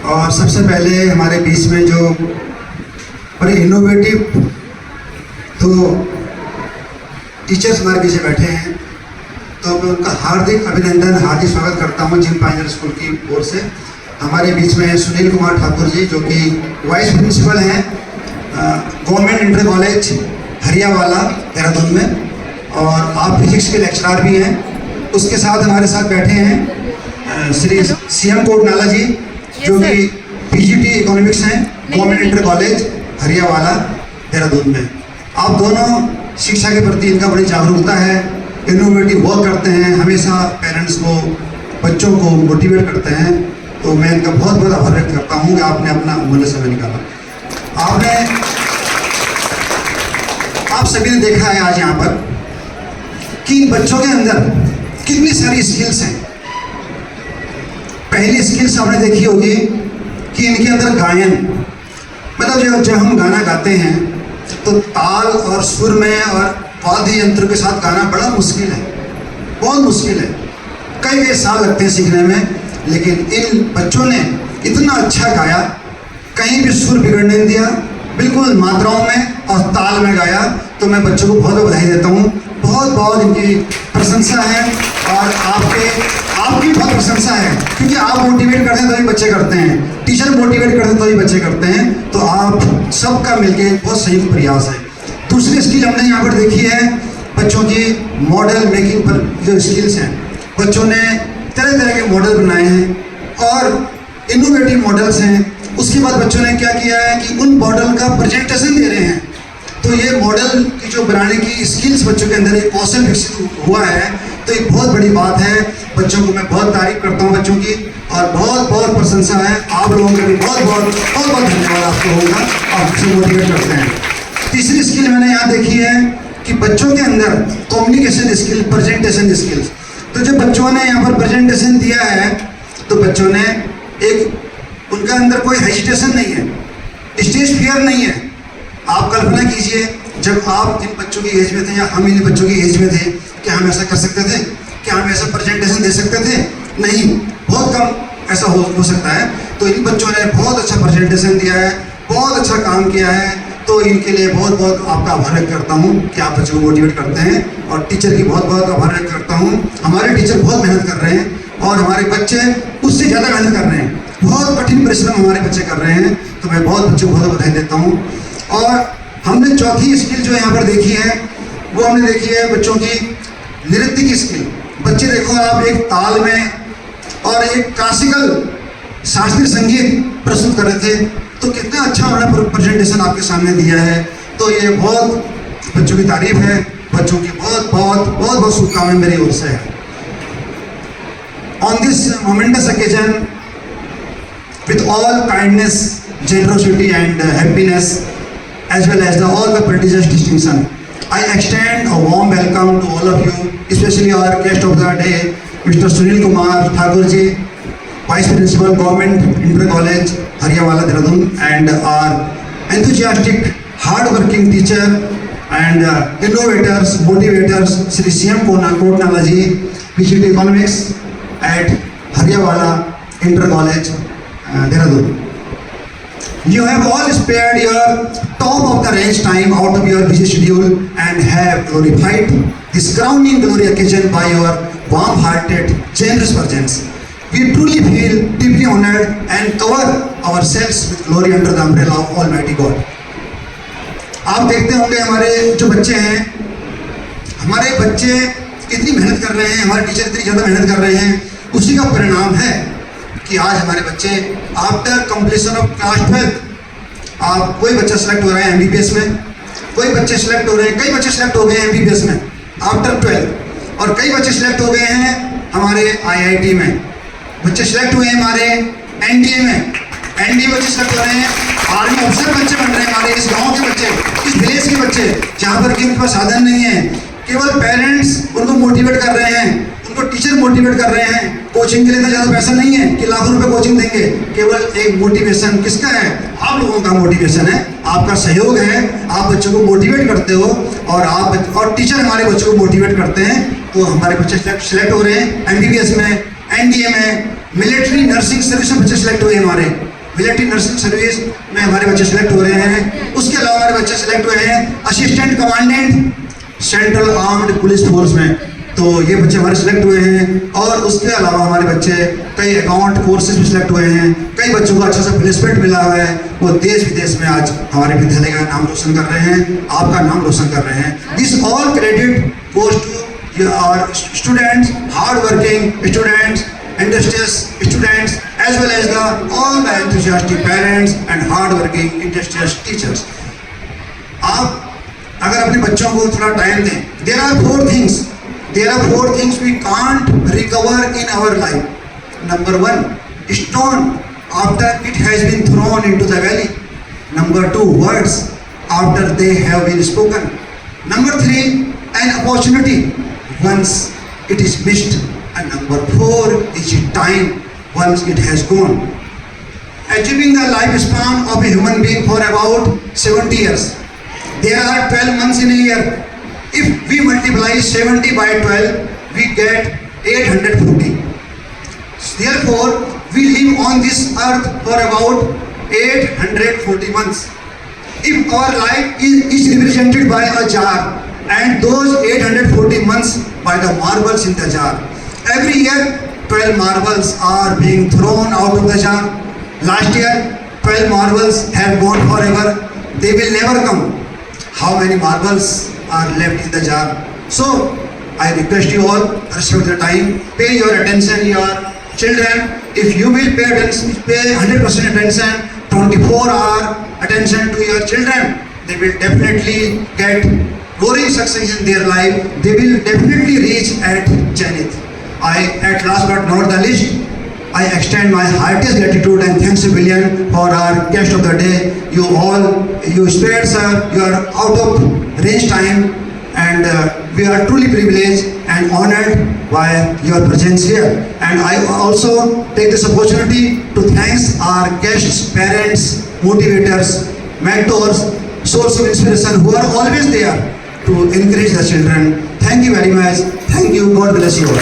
और सबसे पहले हमारे बीच में जो बड़े इनोवेटिव तो टीचर्स हमारे पीछे बैठे हैं, तो मैं उनका हार्दिक अभिनंदन, हार्दिक स्वागत करता हूं जिम पाइनियर स्कूल की ओर से। हमारे बीच में सुनील कुमार ठाकुर जी जो कि वाइस प्रिंसिपल हैं government inter college Hariyawala Dehradun में, और आप फिजिक्स के लेक्चरर भी हैं। उसके साथ हमारे साथ बैठे हैं श्री सीएम कोटनाला जी जो कि पीजीटी इकोनॉमिक्स हैं government inter college Hariyawala Dehradun में। आप दोनों शिक्षा के प्रति इनका बड़ी जागरूकता है, इनोवेटिव वर्क करते हैं, हमेशा पेरेंट्स को, बच्चों को मोटिवेट करते हैं। तो मैं इनका बहुत बहुत आभार व्यक्त करता हूँ कि आपने अपना अमूल्य समय निकाला। आप सभी ने देखा है आज यहाँ पर कि इन बच्चों के अंदर कितनी सारी स्किल्स हैं। पहली स्किल्स आपने देखी होगी कि इनके अंदर गायन, मतलब जब हम गाना गाते हैं तो ताल और सुर में और वाद्य यंत्र के साथ गाना बड़ा मुश्किल है, बहुत मुश्किल है, कई साल लगते हैं सीखने में। लेकिन इन बच्चों ने इतना अच्छा गाया, कहीं भी सुर बिगड़ने नहीं दिया, बिल्कुल मात्राओं में और ताल में गाया। तो मैं बच्चों को बहुत बधाई देता हूँ, बहुत बहुत इनकी प्रशंसा है। और आपकी बहुत प्रशंसा है, क्योंकि आप मोटिवेट करते हैं तभी बच्चे करते हैं, टीचर मोटिवेट करते हैं तभी बच्चे करते हैं। तो आप सबका मिलके बहुत संयुक्त प्रयास है। दूसरी स्किल हमने यहाँ पर देखी है बच्चों की मॉडल मेकिंग पर जो स्किल्स हैं, बच्चों ने तरह तरह के मॉडल बनाए हैं और इनोवेटिव मॉडल्स हैं। उसके बाद बच्चों ने क्या किया है कि उन मॉडल का प्रेजेंटेशन दे रहे हैं। तो ये मॉडल की जो बनाने की स्किल्स बच्चों के अंदर एक कौशल विकसित हुआ है, तो एक बहुत बड़ी बात है। बच्चों को मैं बहुत तारीफ करता हूँ बच्चों की, और बहुत बहुत प्रशंसा है। आप लोगों का भी बहुत बहुत धन्यवाद आपको होगा, आप मुझे मोटिवेट करते हैं। तीसरी स्किल मैंने यहाँ देखी है कि बच्चों के अंदर कम्युनिकेशन स्किल, प्रेजेंटेशन स्किल्स। तो जो बच्चों ने यहाँ पर प्रेजेंटेशन दिया है, तो बच्चों ने उनका अंदर कोई हेजिटेशन नहीं है, स्टेज फियर नहीं है। आप कल्पना कीजिए जब आप इन बच्चों की एज में थे या हम इन बच्चों की एज में थे, क्या हम ऐसा कर सकते थे? क्या हम ऐसा प्रेजेंटेशन दे सकते थे? नहीं, बहुत कम ऐसा हो सकता है। तो इन बच्चों ने बहुत अच्छा प्रेजेंटेशन दिया है, बहुत अच्छा काम किया है। तो इनके लिए बहुत बहुत आपका आभार व्यक्त करता हूँ कि आप बच्चों को मोटिवेट करते हैं, और टीचर की बहुत बहुत आभार व्यक्त करता हूँ। हमारे टीचर बहुत मेहनत कर रहे हैं और हमारे बच्चे उससे ज़्यादा मेहनत कर रहे हैं, बहुत कठिन परिश्रम हमारे बच्चे कर रहे हैं। तो मैं बहुत बच्चों को बहुत बधाई देता हूँ। और हमने चौथी स्किल जो यहाँ पर देखी है, वो हमने देखी है बच्चों की नृत्य की स्किल। बच्चे देखो, आप एक ताल में और एक क्लासिकल शास्त्रीय संगीत प्रस्तुत कर रहे थे, तो कितना अच्छा उन्होंने प्रेजेंटेशन आपके सामने दिया है। तो ये बहुत बच्चों की तारीफ है, बच्चों की बहुत बहुत बहुत बहुत शुभकामनाएं मेरी ओर से है। On this moments occasion, with all kindness, generosity and happiness, as well as all the prestigious distinction, I extend a warm welcome to all of you, especially our guest of the day, Mr. Sunil Kumar Thakur ji, Vice Principal, Government Inter College, Hariyawaala, Dehradun, and our enthusiastic, hard-working teacher and innovators, motivators, Sri CM Kootnala ji, PGT Economics at Hariyawaala Inter College, Dehradun. You have all spared your top of the range time out of your busy schedule and have glorified this crowning glory occasion by your warm-hearted, generous presence. We truly feel deeply honored and cover ourselves with glory under the umbrella of Almighty God. आप देखते होंगे हमारे जो बच्चे हैं, हमारे बच्चे इतनी मेहनत कर रहे हैं, हमारे टीचर इतनी ज़्यादा मेहनत कर रहे हैं, उसी का परिणाम है कि आज हमारे बच्चे आफ्टर कंप्लीशन ऑफ क्लास 12, आप कोई बच्चा सेलेक्ट हो रहा है एमबीबीएस में, कोई बच्चे सेलेक्ट हो रहे हैं, कई बच्चे सेलेक्ट हो गए हैं एमबीबीएस में आफ्टर 12, और कई बच्चे सेलेक्ट हो गए हैं हमारे आईआईटी में, बच्चे सेलेक्ट हुए हैं हमारे एनडीए में, एनडीए बच्चे सेलेक्ट हो रहे हैं, आर्मी अफसर बच्चे बन रहे हैं हमारे इस गाँव के बच्चे, इस विलेज के बच्चे, जहाँ पर कि उनके पास साधन नहीं है। केवल पेरेंट्स उनको मोटिवेट कर रहे हैं, उनको टीचर मोटिवेट कर रहे हैं। कोचिंग के लिए तो ज़्यादा पैसा नहीं है कि लाखों रुपए कोचिंग देंगे, केवल एक मोटिवेशन किसका है? आप लोगों का मोटिवेशन है, आपका सहयोग है, आप बच्चों को मोटिवेट करते हो, और टीचर हमारे बच्चों को मोटिवेट करते हैं। तो हमारे बच्चे सेलेक्ट हो रहे हैं एमबीबीएस में, एनडीए में, मिलिट्री नर्सिंग सर्विस में बच्चे सेलेक्ट हुए हमारे, मिलिट्री नर्सिंग सर्विस में हमारे बच्चे सेलेक्ट हो रहे हैं। उसके अलावा हमारे बच्चे सेलेक्ट हुए हैं assistant commandant central armed police force में, तो ये बच्चे हमारे सेलेक्ट हुए हैं। और उसके अलावा हमारे बच्चे कई अकाउंट कोर्सेज में सेलेक्ट हुए हैं, कई बच्चों को अच्छा सा प्लेसमेंट मिला हुआ है, वो देश विदेश में आज हमारे विद्यालय का नाम रोशन कर रहे हैं, आपका नाम रोशन कर रहे हैं। This all credit goes to our students, hard working students, industrious students, as well as all the enthusiastic parents and hard working industrious teachers. आप अगर अपने बच्चों को थोड़ा टाइम दें, there are four things we can't recover in our life. Number 1, stone after it has been thrown into the valley. Number 2, words after they have been spoken. Number 3, an opportunity once it is missed. And number 4 is time once it has gone. Achieving the lifespan of a human being for about 70 years. There are 12 months in a year. If we multiply 70 by 12, we get 840. Therefore, we live on this earth for about 840 months. If our life is represented by a jar and those 840 months by the marbles in the jar, every year 12 marbles are being thrown out of the jar. Last year 12 marbles have gone forever, they will never come. How many marbles are left in the jar? So I request you all, respect the time, pay your attention your children. If you will pay 100% attention, 24-hour attention to your children, they will definitely get roaring success in their life. They will definitely reach at Zenith. I, at last but not the least, I extend my heartiest gratitude and thanks a billion for our guest of the day. You spared, sir, you are out of range time, and we are truly privileged and honored by your presence here. And I also take this opportunity to thank our guests, parents, motivators, mentors, source of inspiration who are always there to encourage the children. Thank you very much. Thank you. God bless you all.